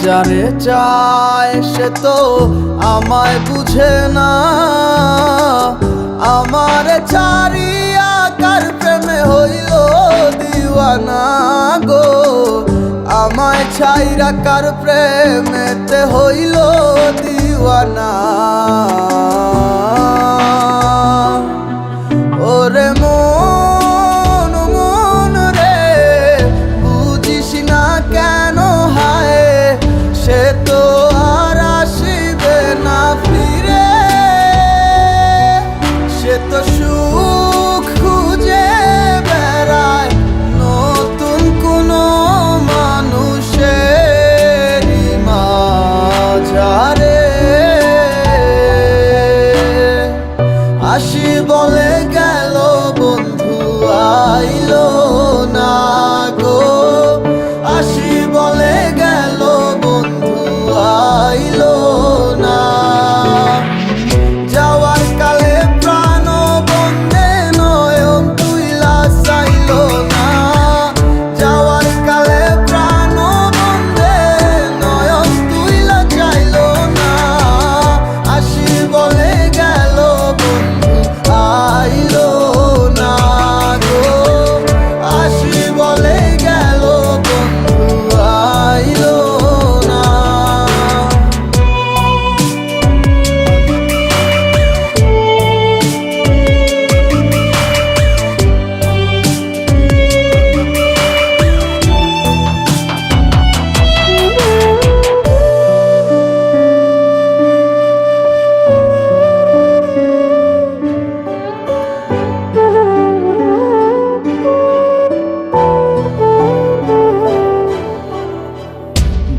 যারে চায় সে তো আমায় বুঝে না। আমার ছাড়িয়া কার প্রেমে হইল দিওয়ানা গো, আমায় ছাইরা কার প্রেমেতে হইল দিওয়ানা। ওরে মন মন রে বুঝিস না কেন হায়, সে তো আর আসিবে না ফিরে। সে তো সুখ খুঁজে বেড়ায় নতুন কোনো মানুষের মাঝারে। আসি বলে গেল বন্ধু আইলো না গো, আসি বলে গেল বন্ধু আইলো না। যাওয়ার কালে প্রাণ বন্ধে নয়ন তুইলা চাইলো না, যাওয়ার কালে প্রাণ বন্ধে নয়ন তুইলা চাইলো না। আসি বলে গেল বন্ধু আইলো না গো, আসি বলে গেল বন্ধু আইলো না।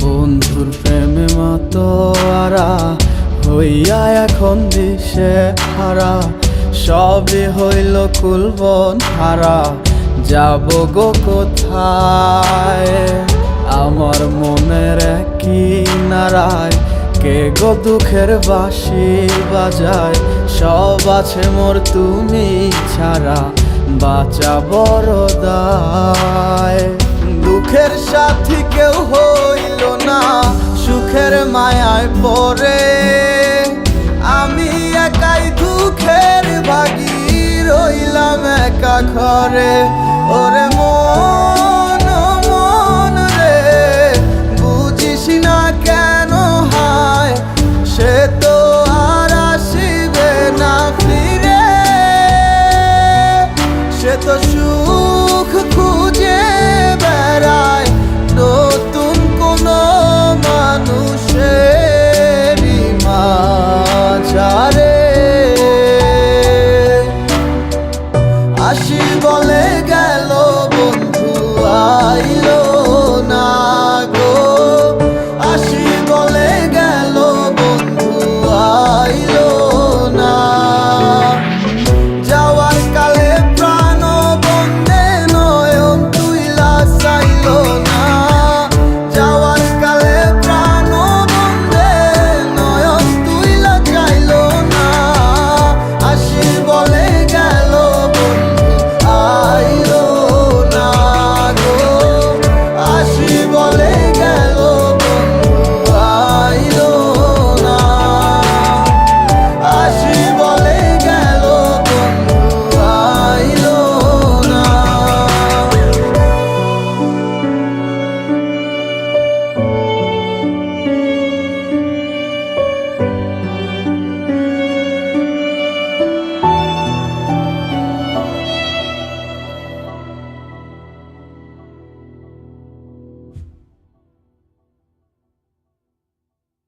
বন্ধুর প্রেমে মাতোয়ারা হইয়া এখন দিশে হারা, সবে হইল কুলবন হারা, যাব গো কোথায়। আমার মনের কিনারায় কে গো দুঃখের বাঁশি বাজায়, সব আছে মোর তুমি ছাড়া বাঁচা বড় দায়। দুঃখের সাথী কেউ হইল না, সুখের মায়ায় পড়ে আমি একাই দুঃখের ভাগী রইলাম একা ঘরে। ওরে